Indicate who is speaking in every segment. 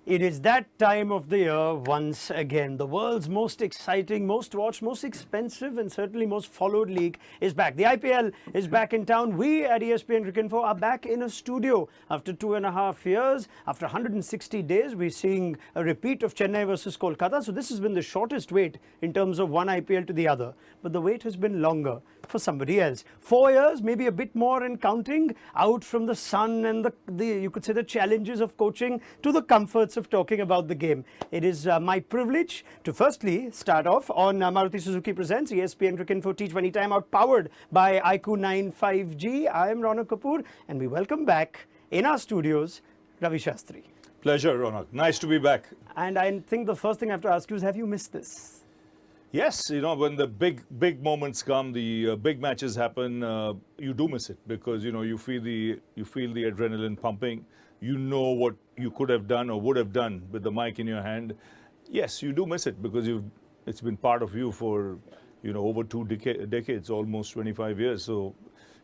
Speaker 1: It is that time of the year once again. The world's most exciting, most watched, most expensive and certainly most followed league is back. The IPL is back in town. We at ESPN Cricinfo are back in a studio after 2.5 years. After 160 days, we're seeing a repeat of Chennai versus Kolkata. So this has been the shortest wait in terms of one IPL to the other. But the wait has been longer for somebody else. 4 years, maybe a bit more and counting, out from the sun and the you could say the challenges of coaching to the comforts of talking about the game. It is my privilege to firstly start off on Maruti Suzuki Presents ESPN Cricinfo T20 Time, powered by IQ 9 5G. I am Raunak Kapoor and we welcome back in our studios Ravi Shastri.
Speaker 2: Pleasure, Raunak. Nice to be back.
Speaker 1: And I think the first thing I have to ask you is, have you missed this?
Speaker 2: Yes, you know, when the big moments come, the big matches happen, you do miss it because you feel the adrenaline pumping. You know what you could have done or would have done with the mic in your hand. Yes, you do miss it because it's been part of you for over two decades, almost 25 years. So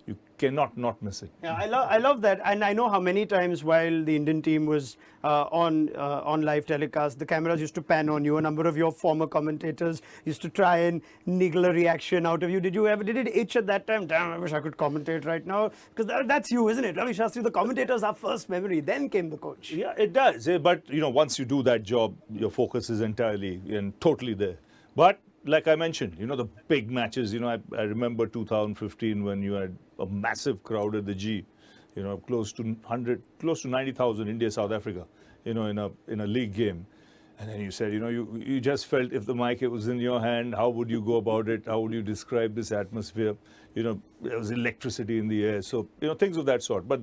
Speaker 2: you cannot not miss it.
Speaker 1: Yeah, I love that, and I know how many times while the Indian team was on live telecast, the cameras used to pan on you. A number of your former commentators used to try and niggle a reaction out of you. Did it itch at that time? Damn, I wish I could commentate right now. Because that's you, isn't it? Ravi Shastri, the commentators are first memory, then came the coach.
Speaker 2: Yeah, it does. But once you do that job, your focus is entirely and totally there. But like I mentioned, the big matches, I remember 2015 when you had a massive crowd at the G, close to 90,000 India, South Africa, in a league game. And then you said, you just felt if the mic was in your hand, how would you go about it? How would you describe this atmosphere? There was electricity in the air. So, things of that sort. But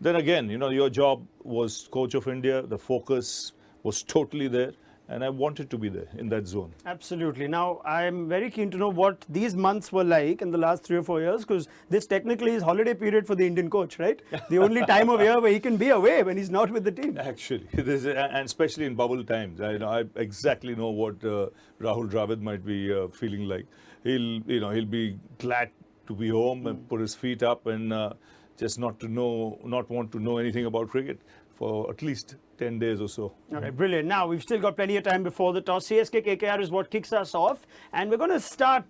Speaker 2: then again, your job was coach of India. The focus was totally there. And I wanted to be there in that zone.
Speaker 1: Absolutely. Now, I'm very keen to know what these months were like in the last 3 or 4 years, because this technically is holiday period for the Indian coach, right? The only time of year where he can be away when he's not with the team.
Speaker 2: Actually, and especially in bubble times, I exactly know what Rahul Dravid might be feeling like. He'll be glad to be home and put his feet up and just not want to know anything about cricket for at least 10 days or so.
Speaker 1: All right, brilliant. Now, we've still got plenty of time before the toss. CSK KKR is what kicks us off. And we're going to start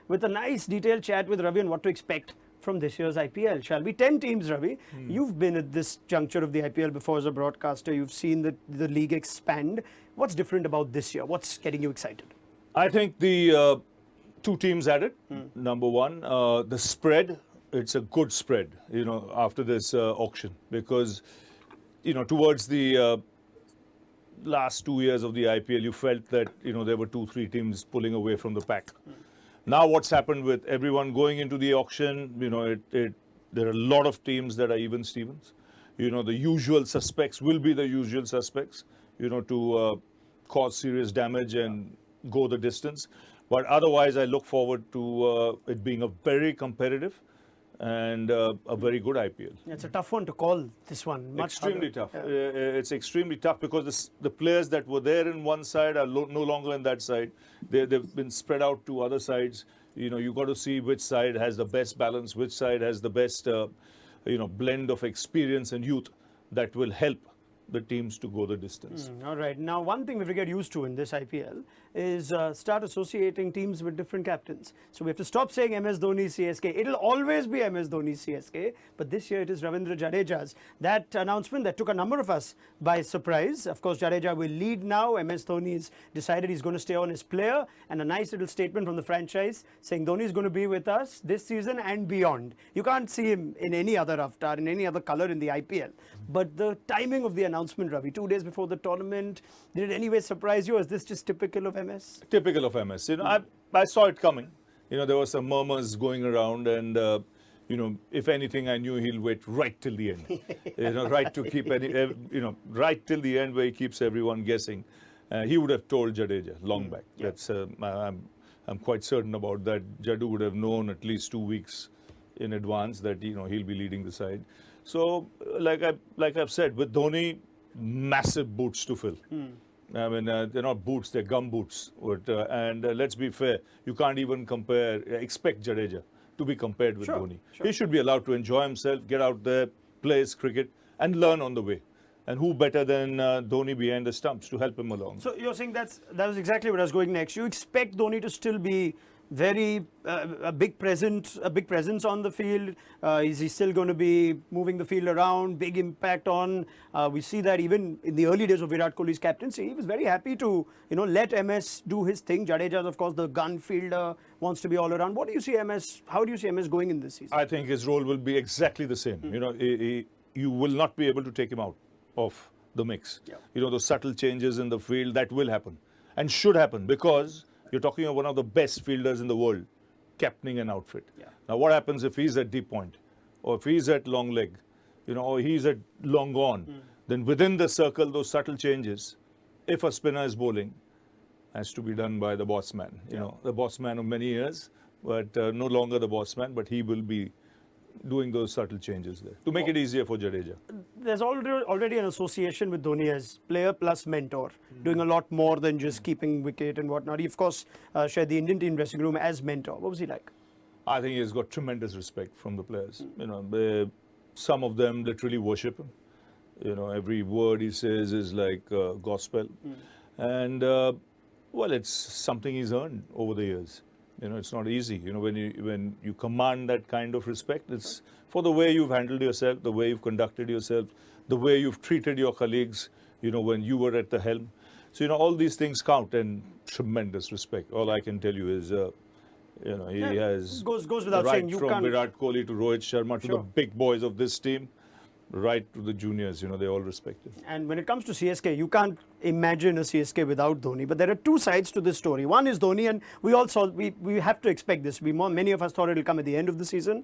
Speaker 1: with a nice detailed chat with Ravi on what to expect from this year's IPL. Shall we? 10 teams, Ravi. You've been at this juncture of the IPL before as a broadcaster. You've seen the league expand. What's different about this year? What's getting you excited?
Speaker 2: I think the two teams added. Number one, the spread. It's a good spread, after this auction because towards the last 2 years of the IPL, you felt that, there were 2-3 teams pulling away from the pack. Now what's happened with everyone going into the auction, there are a lot of teams that are even Stevens. The usual suspects will be the usual suspects, to cause serious damage and go the distance. But otherwise, I look forward to it being a very competitive and a very good IPL.
Speaker 1: It's a tough one to call, this one. Much
Speaker 2: extremely
Speaker 1: harder.
Speaker 2: tough. It's extremely tough because the players that were there in one side are no longer in that side. They've been spread out to other sides. You got to see which side has the best balance, which side has the best, blend of experience and youth that will help the teams to go the distance.
Speaker 1: All right. Now, one thing we have to get used to in this IPL is start associating teams with different captains. So we have to stop saying MS Dhoni CSK. It'll always be MS Dhoni CSK, but this year it is Ravindra Jadeja's. That announcement that took a number of us by surprise. Of course, Jadeja will lead now. MS Dhoni has decided he's going to stay on as player, and a nice little statement from the franchise saying Dhoni is going to be with us this season and beyond. You can't see him in any other avatar, in any other color in the IPL. But the timing of the announcement, Ravi, 2 days before the tournament, did it anyway surprise you? Or is this just typical of MS?
Speaker 2: Typical of MS. I saw it coming. There were some murmurs going around, and if anything, I knew he'll wait right till the end. Right to keep right till the end where he keeps everyone guessing. He would have told Jadeja long back.
Speaker 1: Yeah.
Speaker 2: That's I'm quite certain about that. Jadu would have known at least 2 weeks in advance that he'll be leading the side. So, like I've said, with Dhoni, massive boots to fill. I mean, they're not boots, they're gum boots. And let's be fair, you can't even expect Jadeja to be compared with Dhoni. He should be allowed to enjoy himself, get out there, play his cricket, and learn on the way. And who better than Dhoni behind the stumps to help him along?
Speaker 1: So you're saying that was exactly what I was going next. You expect Dhoni to still be very a big presence on the field. Is he still going to be moving the field around? Big impact on. We see that even in the early days of Virat Kohli's captaincy, he was very happy to let MS do his thing. Jadeja, of course, the gun fielder, wants to be all around. What do you see MS? How do you see MS going in this season?
Speaker 2: I think his role will be exactly the same. You will not be able to take him out of the mix.
Speaker 1: Yeah.
Speaker 2: Those subtle changes in the field that will happen and should happen, because you're talking of one of the best fielders in the world captaining an outfit.
Speaker 1: Yeah.
Speaker 2: Now, what happens if he's at deep point, or if he's at long leg, or he's at long on? Then within the circle, those subtle changes, if a spinner is bowling, has to be done by the boss man. The boss man of many years, but no longer the boss man, but he will be doing those subtle changes there to make it easier for Jadeja.
Speaker 1: There's already an association with Dhoni as player plus mentor, doing a lot more than just keeping wicket and whatnot. He, of course, shared the Indian team dressing room as mentor. What was he like?
Speaker 2: I think he's got tremendous respect from the players. Some of them literally worship him. Every word he says is like gospel. And, well, it's something he's earned over the years. It's not easy. When you command that kind of respect, it's for the way you've handled yourself, the way you've conducted yourself, the way you've treated your colleagues, when you were at the helm. So, all these things count, and tremendous respect. All I can tell you is, he has
Speaker 1: goes without
Speaker 2: right
Speaker 1: saying, you
Speaker 2: from
Speaker 1: can't.
Speaker 2: Virat Kohli to Rohit Sharma to the big boys of this team, right to the juniors, they all respect him.
Speaker 1: And when it comes to CSK, you can't imagine a CSK without Dhoni. But there are two sides to this story. One is Dhoni, and we all saw, we have to expect this. Many of us thought it will come at the end of the season.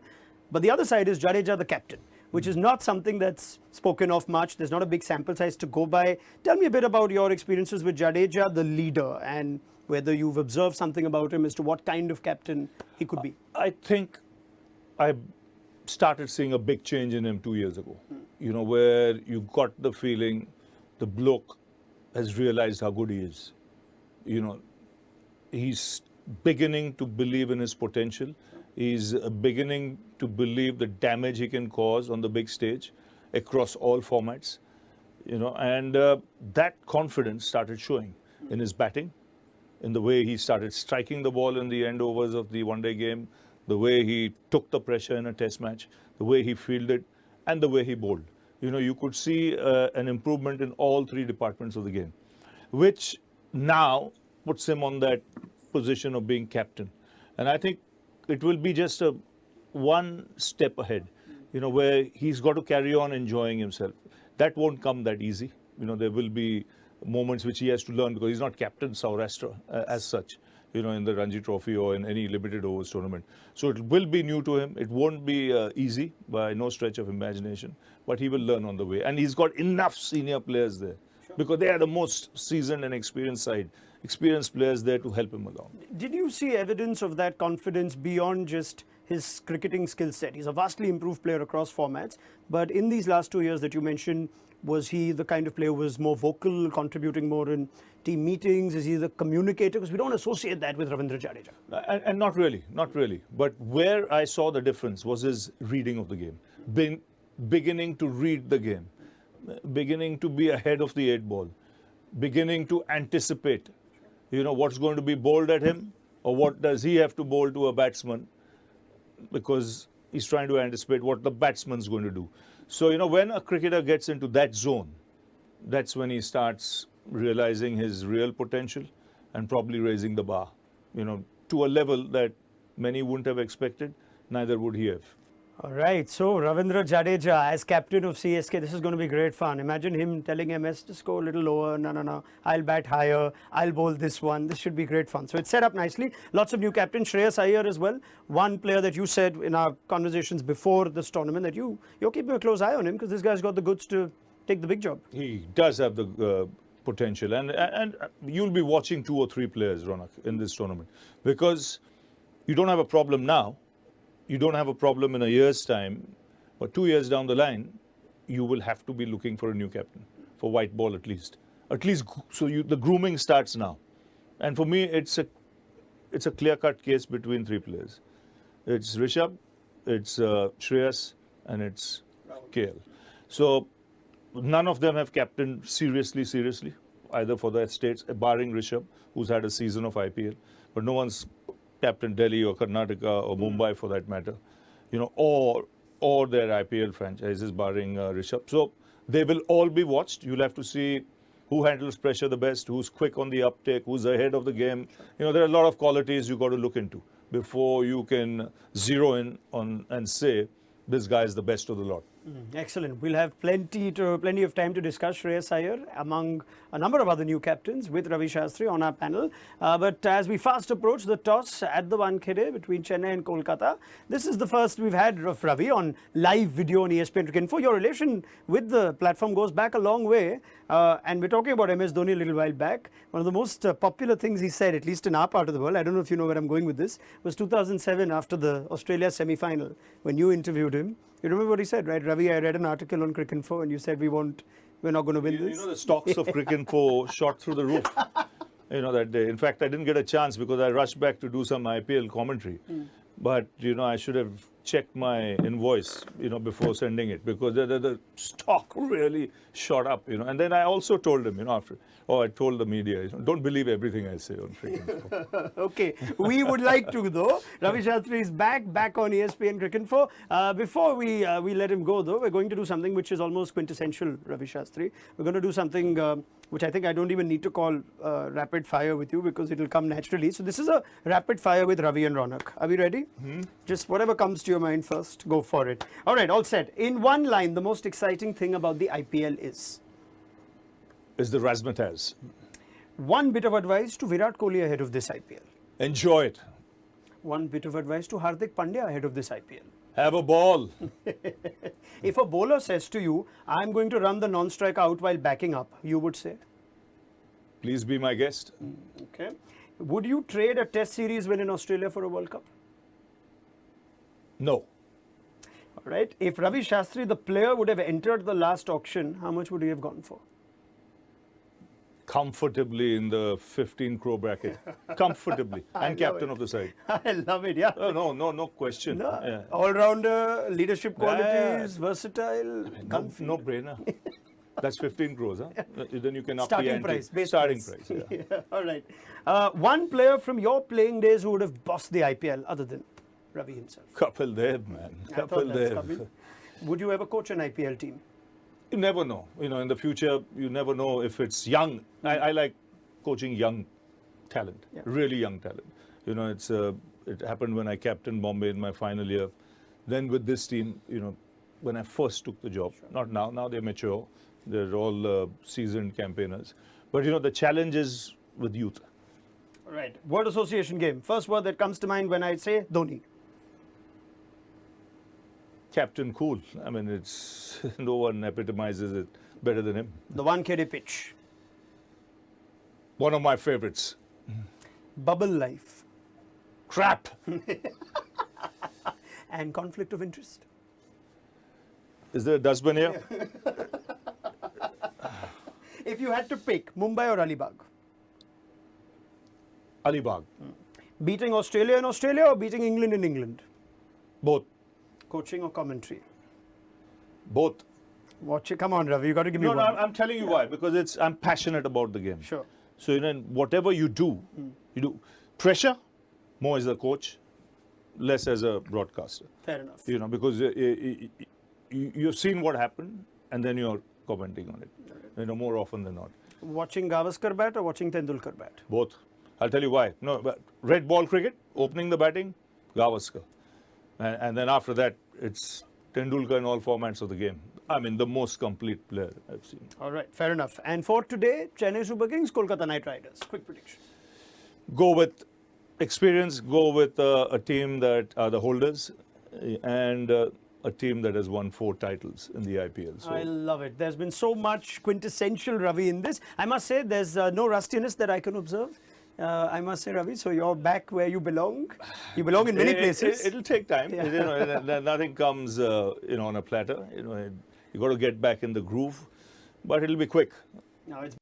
Speaker 1: But the other side is Jadeja, the captain, which is not something that's spoken of much. There's not a big sample size to go by. Tell me a bit about your experiences with Jadeja, the leader, and whether you've observed something about him as to what kind of captain he could be.
Speaker 2: I think I started seeing a big change in him 2 years ago, where you got the feeling the bloke has realized how good he is. He's beginning to believe in his potential. He's beginning to believe the damage he can cause on the big stage across all formats, and that confidence started showing in his batting, in the way he started striking the ball in the end overs of the one-day game, the way he took the pressure in a test match, the way he fielded, and the way he bowled. You could see an improvement in all three departments of the game, which now puts him on that position of being captain. And I think it will be just one step ahead, where he's got to carry on enjoying himself. That won't come that easy. There will be moments which he has to learn, because he's not captain Saurashtra as such, in the Ranji Trophy or in any limited overs tournament. So it will be new to him. It won't be easy by no stretch of imagination, but he will learn on the way. And he's got enough senior players there, because they are the most seasoned and experienced players there to help him along.
Speaker 1: Did you see evidence of that confidence beyond just his cricketing skill set? He's a vastly improved player across formats, but in these last 2 years that you mentioned, was he the kind of player who was more vocal, contributing more in team meetings? Is he the communicator? Because we don't associate that with Ravindra Jadeja.
Speaker 2: And not really. But where I saw the difference was his reading of the game, beginning to read the game, beginning to be ahead of the 8 ball, beginning to anticipate, what's going to be bowled at him, or what does he have to bowl to a batsman, because he's trying to anticipate what the batsman's going to do. So, when a cricketer gets into that zone, that's when he starts realizing his real potential and probably raising the bar, to a level that many wouldn't have expected, neither would he have.
Speaker 1: All right, so Ravindra Jadeja as captain of CSK, this is going to be great fun. Imagine him telling MS, just go a little lower, no, I'll bat higher, I'll bowl this one. This should be great fun. So it's set up nicely. Lots of new captains, Shreyas Iyer as well. One player that you said in our conversations before this tournament that you're keeping a close eye on him, because this guy's got the goods to take the big job.
Speaker 2: He does have the potential, and you'll be watching 2 or 3 players, Raunak, in this tournament, because you don't have a problem now. You don't have a problem in a year's time, but 2 years down the line, you will have to be looking for a new captain, for white ball at least. So the grooming starts now. And for me, it's a clear-cut case between 3 players. It's Rishabh, it's Shreyas, and it's KL. So none of them have captained seriously, either for their states, barring Rishabh, who's had a season of IPL. But no one's captained Delhi or Karnataka or Mumbai for that matter, or their IPL franchises, barring Rishabh. So they will all be watched. You'll have to see who handles pressure the best, who's quick on the uptake, who's ahead of the game. There are a lot of qualities you've got to look into before you can zero in on and say this guy is the best of the lot.
Speaker 1: Excellent. We'll have plenty of time to discuss Shreyas Iyer among a number of other new captains with Ravi Shastri on our panel. But as we fast approach the toss at the Wankhede between Chennai and Kolkata, this is the first we've had of Ravi on live video on ESPN Cricinfo. Your relation with the platform goes back a long way. And we're talking about MS Dhoni a little while back. One of the most popular things he said, at least in our part of the world, I don't know if you know where I'm going with this, was 2007 after the Australia semi-final when you interviewed him. You remember what he said, right? Ravi, I read an article on Cricinfo and you said we're not going to win this.
Speaker 2: The stocks of Cricinfo shot through the roof, that day. In fact, I didn't get a chance because I rushed back to do some IPL commentary. But, I should have checked my invoice, before sending it because the stock really shot up, And then I also told him, I told the media, don't believe everything I say on Cricinfo.
Speaker 1: Okay, we would like to though. Ravi Shastri is back on ESPN Cricinfo. Before we let him go though, we're going to do something which is almost quintessential Ravi Shastri. We're going to do something which I think I don't even need to call rapid fire with you because it will come naturally. So this is a rapid fire with Ravi and Raunak. Are we ready? Just whatever comes to your mind first, go for it. All right, all set. In one line, the most exciting thing about the IPL is
Speaker 2: the razzmatazz.
Speaker 1: One bit of advice to Virat Kohli ahead of this IPL.
Speaker 2: Enjoy it.
Speaker 1: One bit of advice to Hardik Pandya ahead of this IPL.
Speaker 2: Have a ball.
Speaker 1: If a bowler says to you, I'm going to run the non-strike out while backing up, you would say?
Speaker 2: Please be my guest.
Speaker 1: Okay. Would you trade a test series win in Australia for a World Cup?
Speaker 2: No.
Speaker 1: All right. If Ravi Shastri, the player, would have entered the last auction, how much would he have gone for?
Speaker 2: Comfortably in the 15 crore bracket. Comfortably. And captain of the side.
Speaker 1: I love it, yeah.
Speaker 2: Oh, no question.
Speaker 1: No.
Speaker 2: Yeah.
Speaker 1: All-rounder, leadership qualities, versatile.
Speaker 2: No brainer. That's 15 crores, huh? Then you can up
Speaker 1: Starting
Speaker 2: the ante.
Speaker 1: price. Base
Speaker 2: Starting
Speaker 1: price.
Speaker 2: price, yeah.
Speaker 1: Yeah, all right. One player from your playing days who would have bossed the IPL other than Ravi himself.
Speaker 2: Kapil Dev, man. Kapil Dev.
Speaker 1: Would you ever coach an IPL team?
Speaker 2: You never know. In the future, you never know if it's young. I like coaching young talent, really young talent. It happened when I captained Bombay in my final year. Then with this team, when I first took the job, not now. Now they're mature. They're all seasoned campaigners. But, the challenge is with youth.
Speaker 1: All right. Word association game. First word that comes to mind when I say Dhoni.
Speaker 2: Captain Cool. I mean, it's no one epitomizes it better than him.
Speaker 1: The Wankhede pitch.
Speaker 2: One of my favorites.
Speaker 1: Bubble life.
Speaker 2: Crap.
Speaker 1: And conflict of interest.
Speaker 2: Is there a dustbin here?
Speaker 1: If you had to pick Mumbai or Alibag?
Speaker 2: Alibag.
Speaker 1: Beating Australia in Australia or beating England in England?
Speaker 2: Both.
Speaker 1: Coaching or commentary?
Speaker 2: Both.
Speaker 1: Watch it. Come on, Ravi. You got to give me one.
Speaker 2: No, I'm telling you why. Because I'm passionate about the game.
Speaker 1: Sure.
Speaker 2: So, whatever you do, you do. Pressure, more as a coach, less as a broadcaster.
Speaker 1: Fair enough.
Speaker 2: Because you've seen what happened and then you're commenting on it. More often than not.
Speaker 1: Watching Gavaskar bat or watching Tendulkar bat?
Speaker 2: Both. I'll tell you why. No, but red ball cricket, opening the batting, Gavaskar. And then after that, it's Tendulkar in all formats of the game. I mean, the most complete player I've seen.
Speaker 1: All right, fair enough. And for today, Chennai Super Kings, Kolkata Knight Riders. Quick prediction.
Speaker 2: Go with experience, go with a team that are the holders and a team that has won 4 titles in the IPL. So.
Speaker 1: I love it. There's been so much quintessential Ravi in this. I must say there's no rustiness that I can observe. I must say, Ravi, so you're back where you belong. You belong in many places.
Speaker 2: It'll take time. Yeah. Nothing comes, on a platter. You got to get back in the groove, but it'll be quick.
Speaker 1: No, it's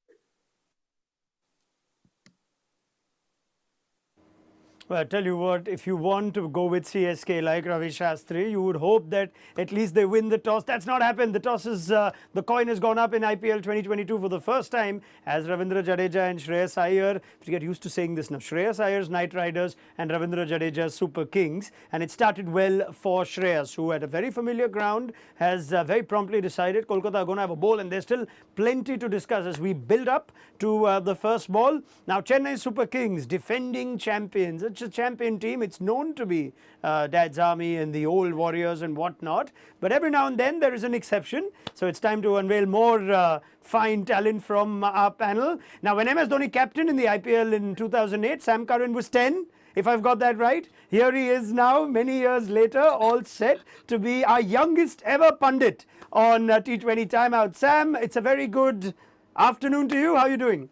Speaker 1: Well, I tell you what, if you want to go with CSK like Ravi Shastri, you would hope that at least they win the toss. That's not happened. The coin has gone up in IPL 2022 for the first time as Ravindra Jadeja and Shreyas Iyer. You get used to saying this now. Shreyas Iyer's Knight Riders and Ravindra Jadeja's Super Kings. And it started well for Shreyas, who at a very familiar ground has very promptly decided Kolkata are going to have a ball, and there's still plenty to discuss as we build up to the first ball. Now, Chennai Super Kings, defending champions. It's a champion team. It's known to be Dad's Army and the old Warriors and whatnot. But every now and then there is an exception. So it's time to unveil more fine talent from our panel. Now, when MS Dhoni captained in the IPL in 2008, Sam Curran was 10. If I've got that right. Here he is now, many years later, all set to be our youngest ever pundit on T20 Timeout. Sam, it's a very good afternoon to you. How are you doing?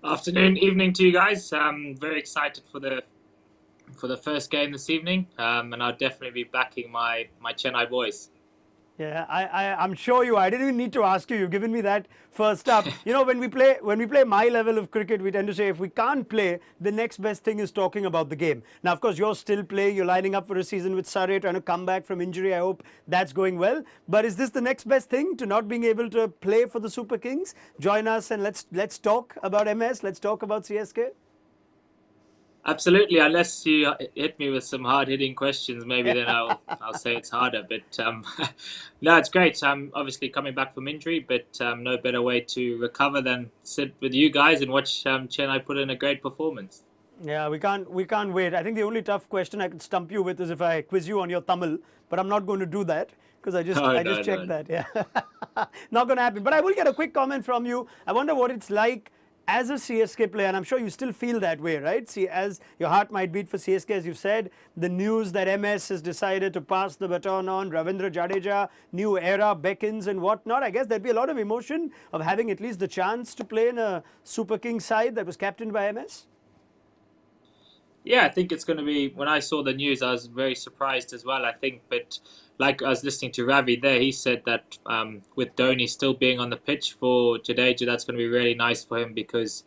Speaker 3: Afternoon, evening to you guys. I'm very excited for the first game this evening, and I'll definitely be backing my Chennai boys.
Speaker 1: Yeah, I'm sure you are. I didn't even need to ask you. You've given me that first up. You know, when we play my level of cricket, we tend to say if we can't play, the next best thing is talking about the game. Now, of course, you're still playing. You're lining up for a season with Surrey, trying to come back from injury. I hope that's going well. But is this the next best thing to not being able to play for the Super Kings? Join us and let's talk about MS. Let's talk about CSK.
Speaker 3: Absolutely, unless you hit me with some hard-hitting questions, maybe then I'll say it's harder. But no, it's great. I'm obviously coming back from injury, but no better way to recover than sit with you guys and watch Chennai put in a great performance.
Speaker 1: Yeah, we can't wait. I think the only tough question I could stump you with is if I quiz you on your Tamil, but I'm not going to do that because I just checked that. Yeah, not going to happen. But I will get a quick comment from you. I wonder what it's like as a CSK player, and I'm sure you still feel that way, right? See, as your heart might beat for CSK, as you've said, the news that MS has decided to pass the baton on, Ravindra Jadeja, new era beckons and whatnot. I guess there'd be a lot of emotion of having at least the chance to play in a Super Kings side that was captained by MS.
Speaker 3: Yeah, I think it's going to be, when I saw the news, I was very surprised as well, I think. But like I was listening to Ravi there, he said that with Dhoni still being on the pitch for Jadeja, that's going to be really nice for him because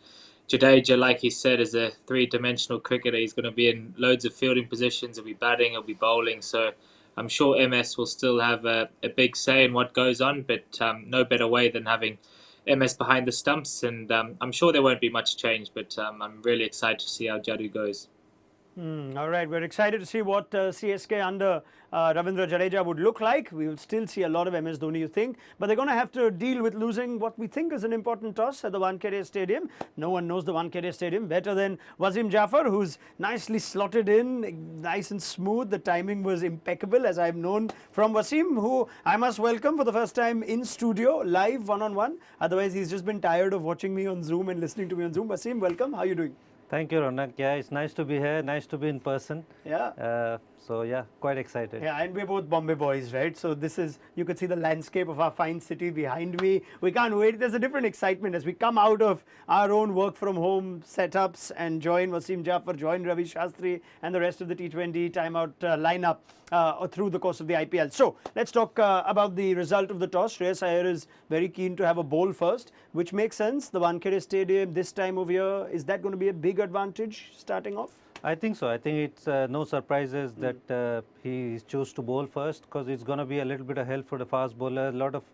Speaker 3: Jadeja, like he said, is a three-dimensional cricketer. He's going to be in loads of fielding positions. He'll be batting, he'll be bowling. So I'm sure MS will still have a big say in what goes on, but no better way than having MS behind the stumps. And I'm sure there won't be much change, but I'm really excited to see how Jadu goes.
Speaker 1: All right, we're excited to see what CSK under Ravindra Jadeja would look like. We will still see a lot of MS Dhoni, you think, but they're going to have to deal with losing what we think is an important toss at the Wankhede Stadium. No one knows the Wankhede Stadium better than Wasim Jaffer, who's nicely slotted in, nice and smooth. The timing was impeccable, as I've known from Wasim, who I must welcome for the first time in studio, live, one-on-one. Otherwise, he's just been tired of watching me on Zoom and listening to me on Zoom. Wasim, welcome. How are you doing?
Speaker 4: Thank you, Raunak. Yeah, it's nice to be here. Nice to be in person.
Speaker 1: Yeah.
Speaker 4: So yeah, quite excited.
Speaker 1: Yeah, and we're both Bombay boys, right? So this is, you could see the landscape of our fine city behind me. We can't wait. There's a different excitement as we come out of our own work from home setups and join Wasim Jaffer, join Ravi Shastri and the rest of the T20 timeout lineup through the course of the IPL. So let's talk about the result of the toss. Shreyas Iyer is very keen to have a bowl first, which makes sense. The Wankhede Stadium this time of year, is that going to be a big advantage starting off?
Speaker 4: I think so. I think it's no surprises that he chose to bowl first because it's going to be a little bit of help for the fast bowler. A lot of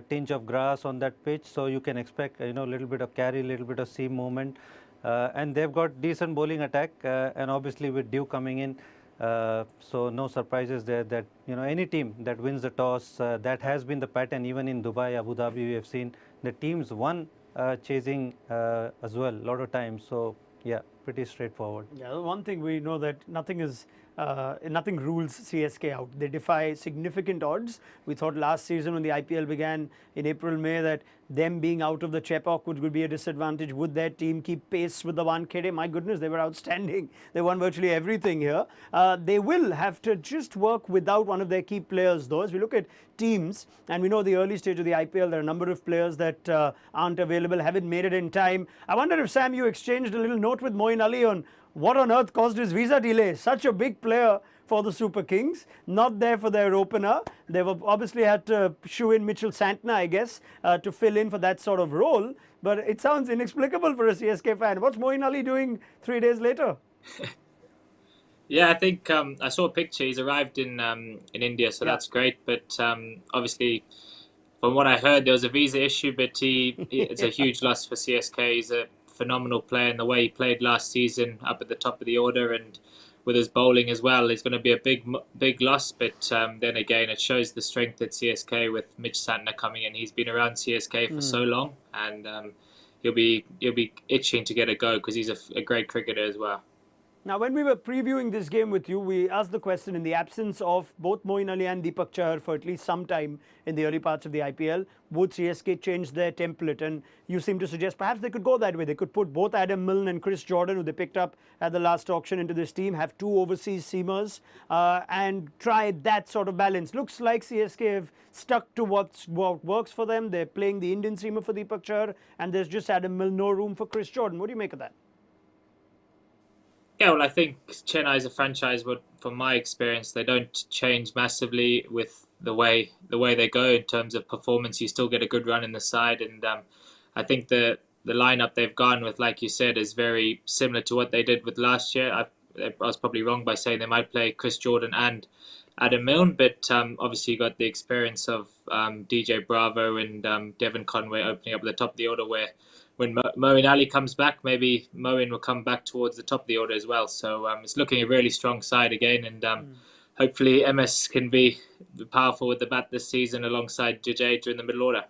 Speaker 4: tinge of grass on that pitch, so you can expect a little bit of carry, a little bit of seam movement, and they've got decent bowling attack, and obviously with Dew coming in, so no surprises there. That any team that wins the toss, that has been the pattern even in Dubai, Abu Dhabi. We have seen the teams won chasing as well a lot of times. So yeah, pretty straightforward.
Speaker 1: Yeah, one thing we know that nothing rules CSK out. They defy significant odds. We thought last season when the IPL began in April, May that them being out of the Chepauk would be a disadvantage. Would their team keep pace with the Wankhede? My goodness, they were outstanding. They won virtually everything here. They will have to just work without one of their key players though. As we look at teams, and we know the early stage of the IPL, there are a number of players that aren't available, haven't made it in time. I wonder if, Sam, you exchanged a little note with Moeen Ali on what on earth caused his visa delay. Such a big player for the Super Kings, not there for their opener. They've obviously had to shoe in Mitchell Santner, I guess, to fill in for that sort of role. But it sounds inexplicable for a CSK fan. What's Moeen Ali doing 3 days later?
Speaker 3: Yeah, I think I saw a picture. He's arrived in India, so
Speaker 1: Yeah.
Speaker 3: that's great. But obviously, from what I heard, there was a visa issue. But it's a huge loss for CSK. He's a phenomenal player in the way he played last season, up at the top of the order, and with his bowling as well. He's going to be a big loss. But then again, it shows the strength at CSK with Mitch Santner coming in. He's been around CSK for so long, and he'll be itching to get a go because he's a great cricketer as well.
Speaker 1: Now, when we were previewing this game with you, we asked the question, in the absence of both Moeen Ali and Deepak Chahar for at least some time in the early parts of the IPL, would CSK change their template? And you seem to suggest perhaps they could go that way. They could put both Adam Milne and Chris Jordan, who they picked up at the last auction, into this team, have two overseas seamers, and try that sort of balance. Looks like CSK have stuck to what works for them. They're playing the Indian seamer for Deepak Chahar, and there's just Adam Milne, no room for Chris Jordan. What do you make of that?
Speaker 3: Yeah, well, I think Chennai is a franchise, but from my experience, they don't change massively with the way they go in terms of performance. You still get a good run in the side, and I think the lineup they've gone with, like you said, is very similar to what they did with last year. I was probably wrong by saying they might play Chris Jordan and Adam Milne, but obviously you got the experience of DJ Bravo and Devon Conway opening up at the top of the order, where when Moeen Ali comes back, maybe Moeen will come back towards the top of the order as well. So it's looking a really strong side again, and hopefully MS can be powerful with the bat this season alongside Jadeja in the middle order.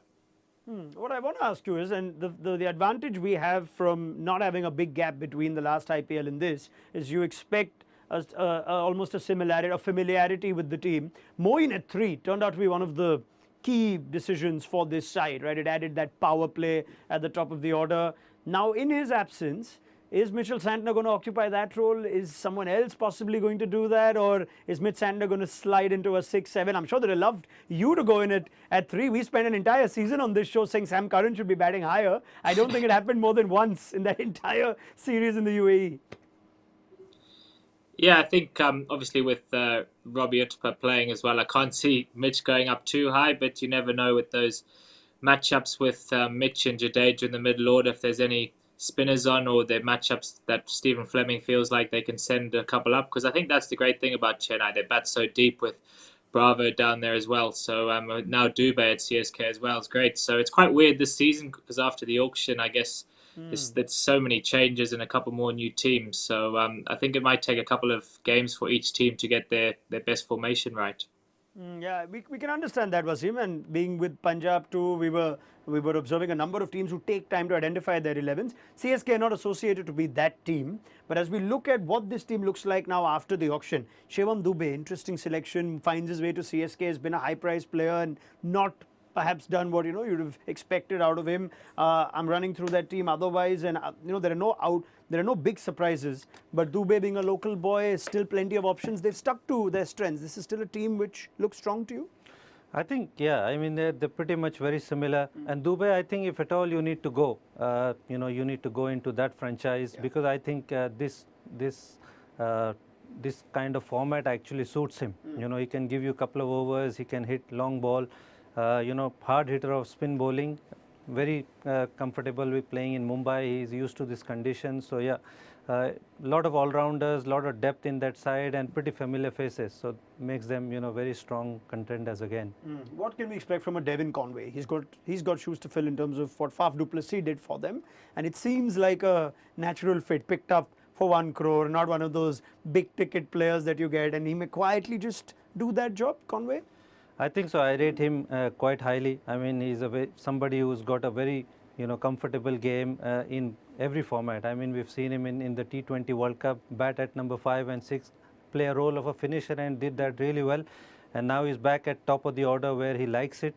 Speaker 1: What I want to ask you is, and the advantage we have from not having a big gap between the last IPL and this, is you expect almost a similarity, a familiarity with the team. Moeen at 3 turned out to be one of the key decisions for this side, right? It added that power play at the top of the order. Now, in his absence, is Mitchell Santner going to occupy that role? Is someone else possibly going to do that? Or is Mitch Santner going to slide into a 6-7? I'm sure they'd have loved you to go in at 3. We spent an entire season on this show saying Sam Curran should be batting higher. I don't think it happened more than once in that entire series in the UAE.
Speaker 3: Yeah, I think obviously with Robbie Uttapa playing as well, I can't see Mitch going up too high, but you never know with those matchups with Mitch and Jadeja in the middle order, if there's any spinners on, or their matchups that Stephen Fleming feels like they can send a couple up, because I think that's the great thing about Chennai. They bat so deep with Bravo down there as well. So now Dubé at CSK as well is great. So it's quite weird this season because after the auction, I guess there's so many changes and a couple more new teams. So I think it might take a couple of games for each team to get their best formation right.
Speaker 1: Yeah, we can understand that, Wasim. And being with Punjab too, we were observing a number of teams who take time to identify their 11s. CSK are not associated to be that team. But as we look at what this team looks like now after the auction, Shivam Dubé, interesting selection, finds his way to CSK, has been a high-priced player and not perhaps done what you'd have expected out of him. I'm running through that team otherwise, and there are no big surprises. But Dubé being a local boy, still plenty of options. They've stuck to their strengths. This is still a team which looks strong to you.
Speaker 4: I think, yeah, I mean, they're pretty much very similar. And Dubé, I think if at all you need to go, you need to go into that franchise, because I think this kind of format actually suits him. He can give you a couple of overs, he can hit long ball, hard hitter of spin bowling, very comfortable with playing in Mumbai. He's used to this condition. So, yeah, a lot of all-rounders, lot of depth in that side, and pretty familiar faces. So, makes them, very strong contenders again.
Speaker 1: What can we expect from a Devon Conway? He's got shoes to fill in terms of what Faf du Plessis did for them. And it seems like a natural fit, picked up for 1 crore, not one of those big-ticket players that you get. And he may quietly just do that job, Conway?
Speaker 4: I think so. I rate him quite highly. I mean, he's somebody who's got a very, comfortable game in every format. I mean, we've seen him in the T20 World Cup, bat at number 5 and 6, play a role of a finisher and did that really well. And now he's back at top of the order where he likes it.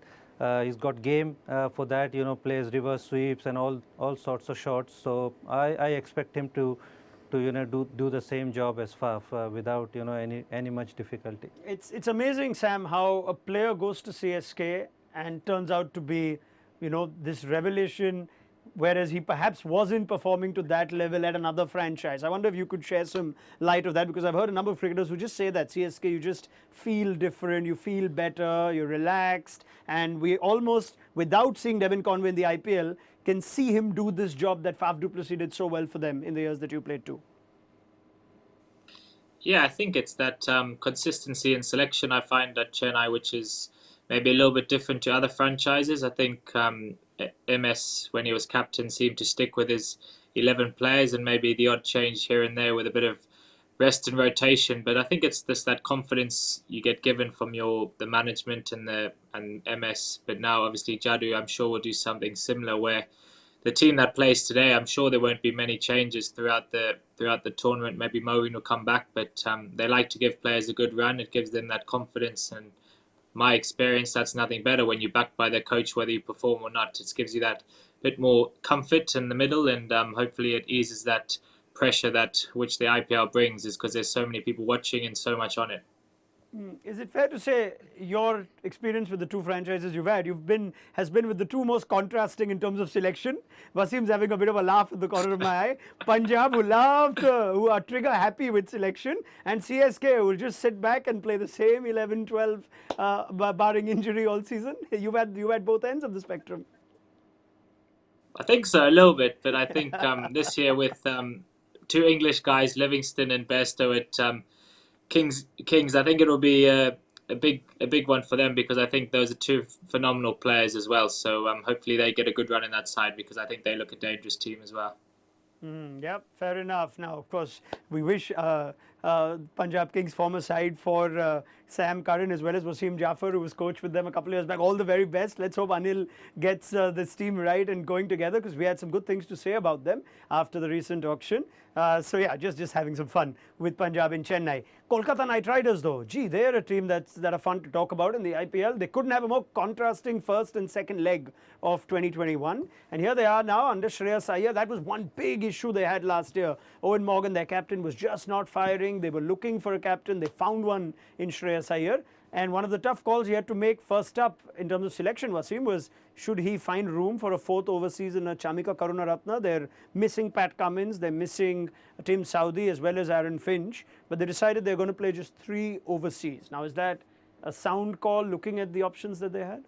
Speaker 4: He's got game for that, plays reverse sweeps and all sorts of shots. So I expect him to do the same job as Faf without any much difficulty.
Speaker 1: It's amazing, Sam, how a player goes to CSK and turns out to be this revelation, whereas he perhaps wasn't performing to that level at another franchise. I wonder if you could share some light of that, because I've heard a number of cricketers who just say that CSK, you just feel different, you feel better, you're relaxed, and we almost, without seeing Devon Conway in the IPL, can see him do this job that Faf du Plessis did so well for them in the years that you played too.
Speaker 3: Yeah, I think it's that consistency in selection I find at Chennai, which is maybe a little bit different to other franchises. I think MS, when he was captain, seemed to stick with his 11 players and maybe the odd change here and there with a bit of rest and rotation. But I think it's just that confidence you get given from the management and MS. But now, obviously, Jadu, I'm sure, will do something similar where the team that plays today, I'm sure there won't be many changes throughout the tournament. Maybe Moeen will come back, but they like to give players a good run. It gives them that confidence, and my experience, that's nothing better when you're backed by the coach, whether you perform or not. It gives you that bit more comfort in the middle, and hopefully it eases that pressure that which the IPL brings, is because there's so many people watching and so much on it.
Speaker 1: Is it fair to say your experience with the two franchises has been with the two most contrasting in terms of selection? Wasim's having a bit of a laugh in the corner of my eye. Punjab, who are trigger happy with selection, and CSK, who will just sit back and play the same 11, 12, barring injury all season. You've had both ends of the spectrum.
Speaker 3: I think so, a little bit, but I think this year with two English guys, Livingston and Bairstow at Kings, I think it'll be a big one for them, because I think those are two phenomenal players as well. So hopefully they get a good run in that side, because I think they look a dangerous team as well.
Speaker 1: Yep, fair enough. Now, of course, we wish Punjab Kings former side for Sam Curran as well as Wasim Jaffer, who was coach with them a couple of years back. All the very best. Let's hope Anil gets this team right and going together, because we had some good things to say about them after the recent auction. So yeah, just having some fun with Punjab in Chennai. Kolkata Knight Riders, though, gee, they're a team that are fun to talk about in the IPL. They couldn't have a more contrasting first and second leg of 2021. And here they are now under Shreyas Iyer. That was one big issue they had last year. Owen Morgan, their captain, was just not firing. They were looking for a captain. They found one in Shreyas Iyer. And one of the tough calls he had to make first up in terms of selection, Wasim, was should he find room for a fourth overseas in a Chamika Karunaratne. They're missing Pat Cummins, they're missing Tim Southee as well as Aaron Finch, but they decided they're going to play just 3 overseas. Now, is that a sound call looking at the options that they had?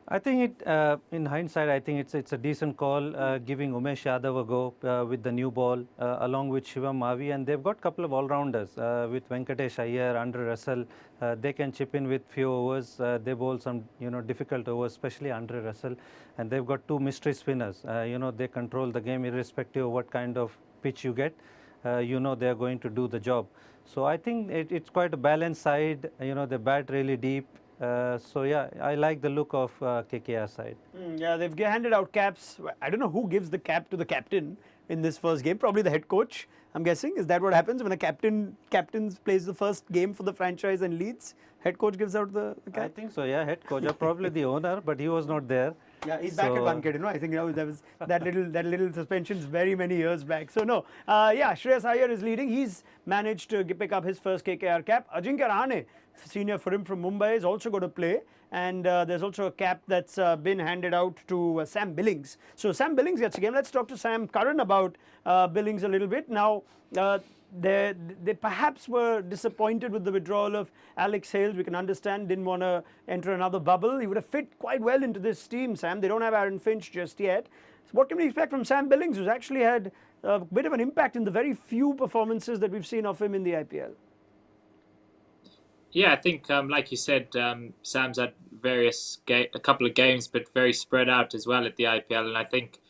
Speaker 4: I think in hindsight, I think it's a decent call, giving Umesh Yadav a go with the new ball, along with Shivam Mavi, and they've got a couple of all-rounders with Venkatesh Iyer, Andre Russell. They can chip in with few overs. They bowl some difficult overs, especially Andre Russell, and they've got 2 mystery spinners. They control the game irrespective of what kind of pitch you get. They're going to do the job. So I think it's quite a balanced side. They bat really deep. So yeah, I like the look of KKR side.
Speaker 1: Yeah, they've handed out caps. I don't know who gives the cap to the captain in this first game. Probably the head coach, I'm guessing. Is that what happens when a captain plays the first game for the franchise and leads? Head coach gives out the cap?
Speaker 4: I think so, yeah, head coach, or probably the owner, but he was not there.
Speaker 1: Yeah, he's back at one kid, I think there was that little suspensions very many years back. So no, yeah, Shreyas Iyer is leading. He's managed to pick up his first KKR cap. Ajinkya Rahane, senior for him from Mumbai, is also going to play. And there's also a cap that's been handed out to Sam Billings. So Sam Billings gets a game. Let's talk to Sam Curran about Billings a little bit. Now, they perhaps were disappointed with the withdrawal of Alex Hales. We can understand, didn't want to enter another bubble. He would have fit quite well into this team, Sam. They don't have Aaron Finch just yet. So what can we expect from Sam Billings, who's actually had a bit of an impact in the very few performances that we've seen of him in the IPL?
Speaker 3: Yeah, I think, like you said, Sam's had a couple of games, but very spread out as well at the IPL. And I think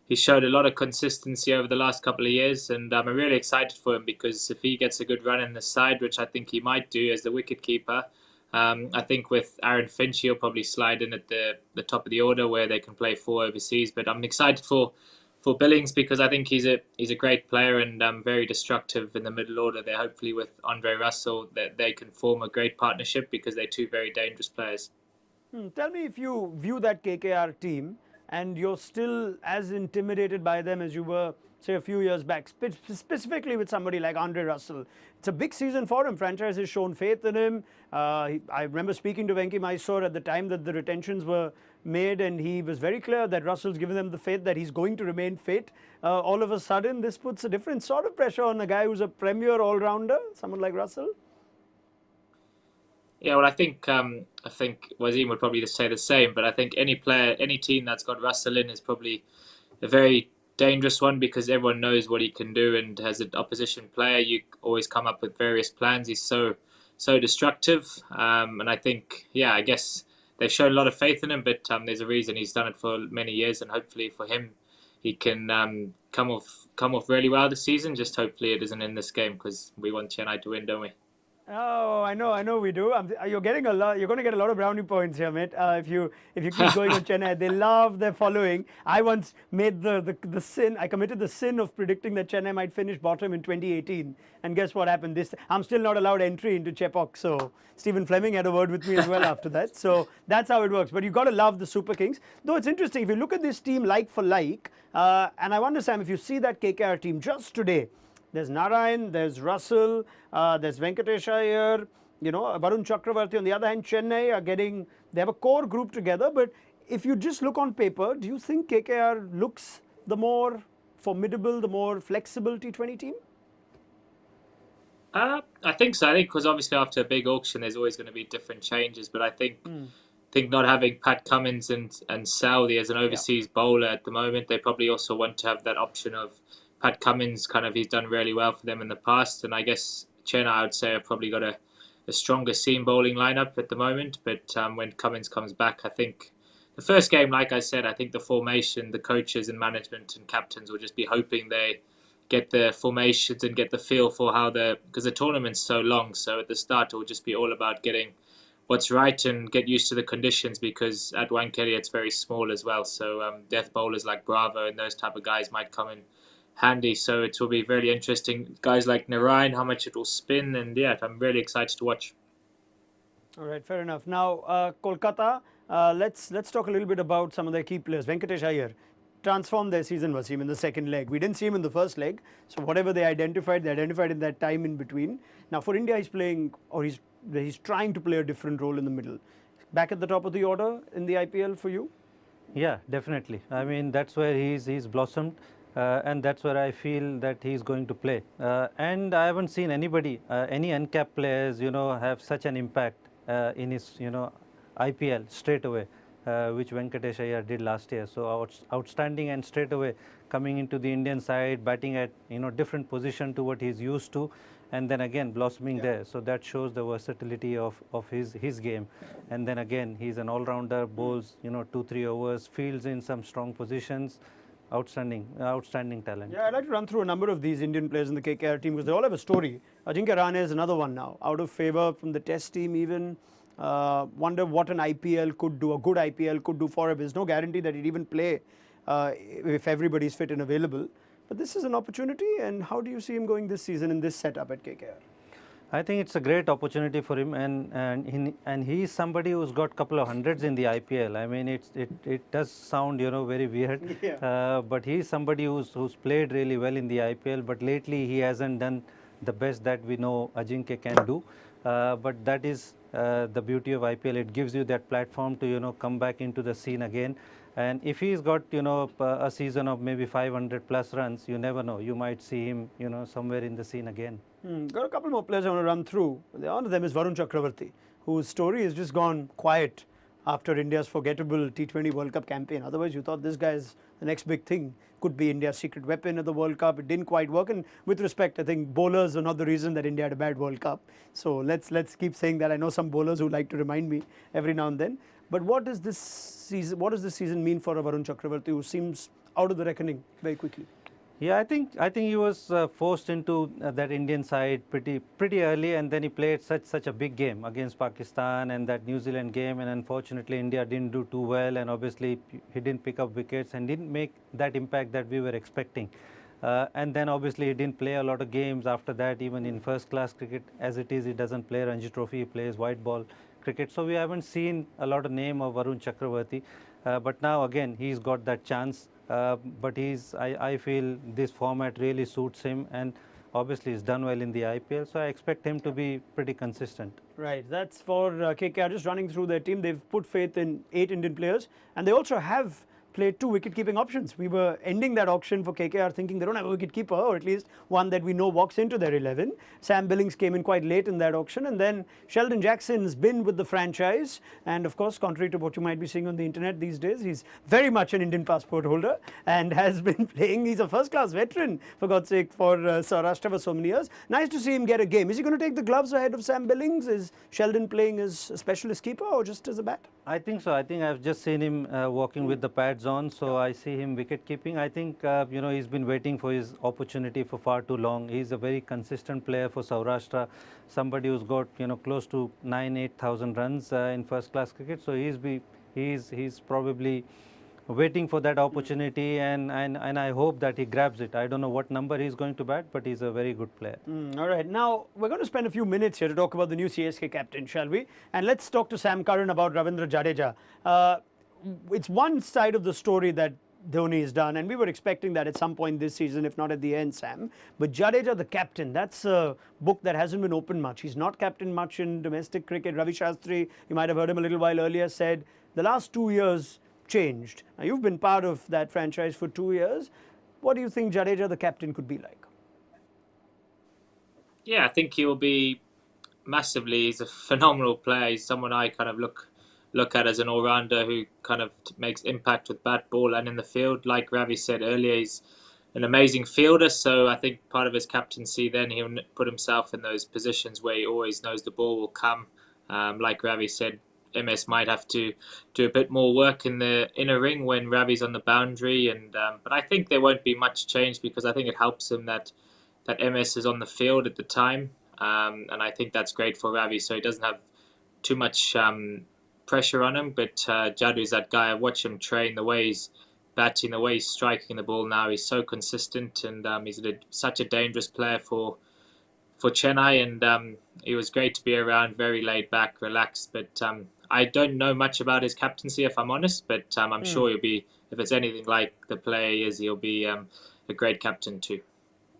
Speaker 3: he showed a lot of consistency over the last couple of years, and I'm really excited for him, because if he gets a good run in the side, which I think he might do as the wicketkeeper, I think with Aaron Finch, he'll probably slide in at the top of the order where they can play 4 overseas. But I'm excited for Billings, because I think he's a great player and very destructive in the middle order there. Hopefully with Andre Russell, that they can form a great partnership, because they're 2 very dangerous players.
Speaker 1: Tell me if you view that KKR team and you're still as intimidated by them as you were, say, a few years back, specifically with somebody like Andre Russell. It's a big season for him. Franchise has shown faith in him. I remember speaking to Venki Mysore at the time that the retentions were made, and he was very clear that Russell's given them the faith that he's going to remain fit. All of a sudden, this puts a different sort of pressure on a guy who's a premier all-rounder, someone like Russell.
Speaker 3: Yeah, well, I think Wasim would probably say the same, but I think any team that's got Russell in is probably a very dangerous one because everyone knows what he can do, and as an opposition player, you always come up with various plans. He's so destructive, and I think, yeah, I guess they've shown a lot of faith in him, but there's a reason he's done it for many years, and hopefully for him, he can come off really well this season. Just hopefully it isn't in this game because we want Chennai to win, don't we?
Speaker 1: Oh, I know we do. You're getting a lot. You're going to get a lot of brownie points here, mate. If you keep going on Chennai, they love their following. I once made the sin. I committed the sin of predicting that Chennai might finish bottom in 2018, and guess what happened? I'm still not allowed entry into Chepauk. So Stephen Fleming had a word with me as well after that. So that's how it works. But you got to love the Super Kings. Though it's interesting if you look at this team like for like, and I wonder, Sam, if you see that KKR team just today. There's Narayan, there's Russell, there's Venkatesh Iyer, Varun Chakravarti. On the other hand, Chennai they have a core group together. But if you just look on paper, do you think KKR looks the more formidable, the more flexible T20 team?
Speaker 3: I think so. I think because obviously after a big auction, there's always going to be different changes. But I think not having Pat Cummins and Saudi as an overseas bowler at the moment, they probably also want to have that option of Pat Cummins. He's done really well for them in the past, and I guess Chennai, I would say, have probably got a stronger seam bowling lineup at the moment. But when Cummins comes back, I think the first game, like I said, I think the formation, the coaches and management and captains will just be hoping they get the formations and get the feel for how because the tournament's so long. So at the start, it will just be all about getting what's right and get used to the conditions, because at Wankhede it's very small as well. So death bowlers like Bravo and those type of guys might come in handy. So it will be very interesting. Guys like Narayan, how much it will spin, and yeah, I'm really excited to watch.
Speaker 1: All right, fair enough. Now, Kolkata, let's talk a little bit about some of their key players. Venkatesh Iyer transformed their season, Wasim, in the second leg. We didn't see him in the first leg, so whatever they identified in that time in between. Now, for India, he's playing, or he's trying to play a different role in the middle. Back at the top of the order in the IPL for you?
Speaker 4: Yeah, definitely. I mean, that's where he's blossomed. And that's where I feel that he's going to play. And I haven't seen anybody, any uncapped players, have such an impact in his, IPL straight away, which Venkatesh Iyer did last year. So outstanding, and straight away coming into the Indian side, batting at different position to what he's used to, and then again blossoming there. So that shows the versatility of his game. And then again, he's an all-rounder, bowls 2-3 overs, fields in some strong positions. Outstanding talent.
Speaker 1: Yeah, I'd like to run through a number of these Indian players in the KKR team because they all have a story. Ajinkya Rahane is another one now, out of favour from the Test team even. Wonder what an IPL could do, a good IPL could do for him. There's no guarantee that he'd even play if everybody's fit and available. But this is an opportunity, and how do you see him going this season in this setup at KKR?
Speaker 4: I think it's a great opportunity for him, and he is somebody who's got a couple of hundreds in the IPL. I mean, it does sound very weird, but he is somebody who's played really well in the IPL. But lately he hasn't done the best that we know Ajinkya can do. But that is the beauty of IPL. It gives you that platform to come back into the scene again. And if he's got a season of maybe 500 plus runs, you never know. You might see him somewhere in the scene again.
Speaker 1: Got a couple more players I want to run through. One of them is Varun Chakravarti, whose story has just gone quiet after India's forgettable T20 World Cup campaign. Otherwise, you thought this guy is the next big thing. Could be India's secret weapon at the World Cup. It didn't quite work. And with respect, I think bowlers are not the reason that India had a bad World Cup. So let's keep saying that. I know some bowlers who like to remind me every now and then. But what does this season mean for Varun Chakravarti, who seems out of the reckoning very quickly?
Speaker 4: Yeah, I think he was forced into that Indian side pretty early, and then he played such a big game against Pakistan and that New Zealand game, and unfortunately India didn't do too well, and obviously he didn't pick up wickets and didn't make that impact that we were expecting. And then obviously he didn't play a lot of games after that, even in first class cricket. As it is, he doesn't play Ranji Trophy, he plays white ball cricket. So we haven't seen a lot of name of Varun Chakravarti, but now again he's got that chance. But I feel this format really suits him, and obviously he's done well in the IPL, so I expect him to be pretty consistent.
Speaker 1: Right, that's for KKR. Just running through their team, they've put faith in 8 Indian players, and they also have played 2 wicket-keeping options. We were ending that auction for KKR thinking they don't have a wicket-keeper, or at least one that we know walks into their 11. Sam Billings came in quite late in that auction, and then Sheldon Jackson's been with the franchise. And of course, contrary to what you might be seeing on the internet these days, he's very much an Indian passport holder and has been playing. He's a first-class veteran, for God's sake, for Saurashtra for so many years. Nice to see him get a game. Is he going to take the gloves ahead of Sam Billings? Is Sheldon playing as a specialist keeper or just as a bat?
Speaker 4: I think so. I think I've just seen him walking with the pads on, so I see him wicket keeping. I think you know, he's been waiting for his opportunity for far too long. He's a very consistent player for Saurashtra, somebody who's got, you know, close to 8,000 runs in first class cricket. So he's probably waiting for that opportunity, and I hope that he grabs it. I don't know what number he's going to bat, but he's a very good player.
Speaker 1: All right, now we're going to spend a few minutes here to talk about the new CSK captain, shall we? And let's talk to Sam Curran about Ravindra Jadeja. It's one side of the story that Dhoni has done, and we were expecting that at some point this season, if not at the end, Sam. But Jadeja, the captain, that's a book that hasn't been opened much. He's not captained much in domestic cricket. Ravi Shastri, you might have heard him a little while earlier, said the last 2 years changed. Now, you've been part of that franchise for 2 years. What do you think Jadeja, the captain, could be like?
Speaker 3: Yeah, I think he'll be massively. He's a phenomenal player. He's someone I kind of look at as an all-rounder who kind of makes impact with bat, ball and in the field. Like Ravi said earlier, he's an amazing fielder, so I think part of his captaincy then he'll put himself in those positions where he always knows the ball will come. Like Ravi said, MS might have to do a bit more work in the inner ring when Ravi's on the boundary, and but I think there won't be much change because I think it helps him that MS is on the field at the time, and I think that's great for Ravi, so he doesn't have too much pressure on him. But Jadu's that guy. I watch him train, the way he's batting, the way he's striking the ball now. He's so consistent, and he's such a dangerous player for Chennai, and he was great to be around, very laid back, relaxed. But I don't know much about his captaincy, if I'm honest, but I'm sure he'll be, if it's anything like the player he is, he'll be a great captain too.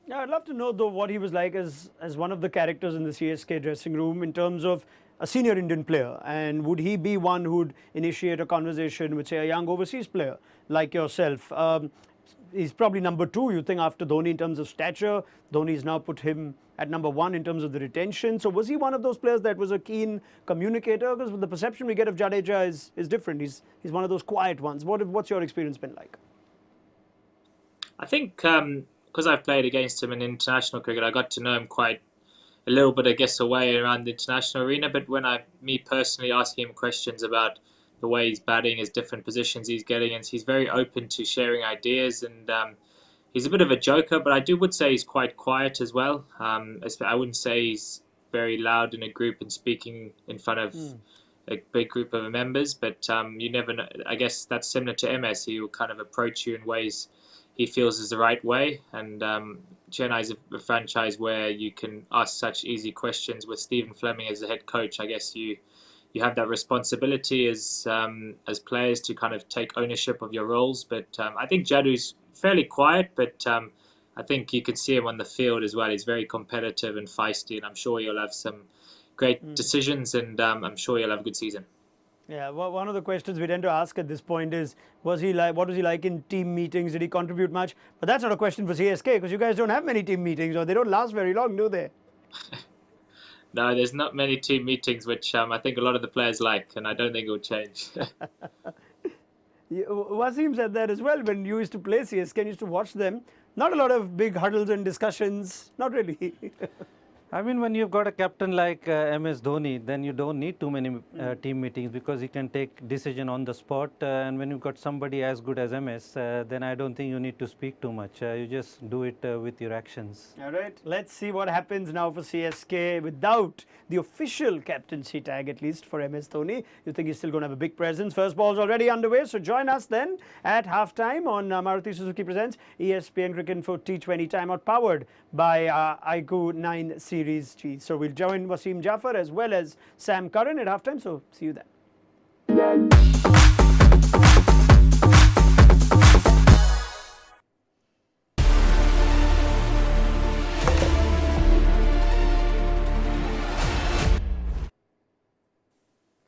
Speaker 1: Yeah, I'd love to know, though, what he was like as one of the characters in the CSK dressing room in terms of a senior Indian player. And would he be one who'd initiate a conversation with, say, a young overseas player like yourself? He's probably number 2, you think, after Dhoni in terms of stature. Dhoni's now put him at number 1 in terms of the retention. So was he one of those players that was a keen communicator? Because the perception we get of Jadeja is different. He's one of those quiet ones. What's your experience been like?
Speaker 3: I think because I've played against him in international cricket, I got to know him quite a little bit, I guess, away around the international arena. But when me personally asking him questions about the way he's batting, his different positions he's getting, and he's very open to sharing ideas, and he's a bit of a joker, but I would say he's quite quiet as well. I wouldn't say he's very loud in a group and speaking in front of a big group of members, but you never know. I guess that's similar to MS. He will kind of approach you in ways he feels is the right way, and Chennai is a franchise where you can ask such easy questions. With Stephen Fleming as the head coach, I guess you have that responsibility as players to kind of take ownership of your roles. But I think Jadu's fairly quiet, but I think you can see him on the field as well. He's very competitive and feisty, and I'm sure he'll have some great decisions, and I'm sure he'll have a good season.
Speaker 1: Yeah, well, one of the questions we tend to ask at this point is, what was he like in team meetings? Did he contribute much? But that's not a question for CSK, because you guys don't have many team meetings, or they don't last very long, do they?
Speaker 3: No, there's not many team meetings, which I think a lot of the players like, and I don't think it will change.
Speaker 1: Wasim said that as well when you used to play CSK and used to watch them. Not a lot of big huddles and discussions, not really.
Speaker 4: I mean, when you've got a captain like MS Dhoni, then you don't need too many team meetings because he can take decision on the spot. And when you've got somebody as good as MS, then I don't think you need to speak too much. You just do it with your actions.
Speaker 1: All right, let's see what happens now for CSK without the official captaincy tag, at least for MS Dhoni. You think he's still going to have a big presence? First ball's already underway, so join us then at halftime on Maruti Suzuki Presents ESPN Cricket Info T20 Timeout, powered by IQ 9 Series G. So we'll join Wasim Jaffer as well as Sam Curran at halftime, so see you then.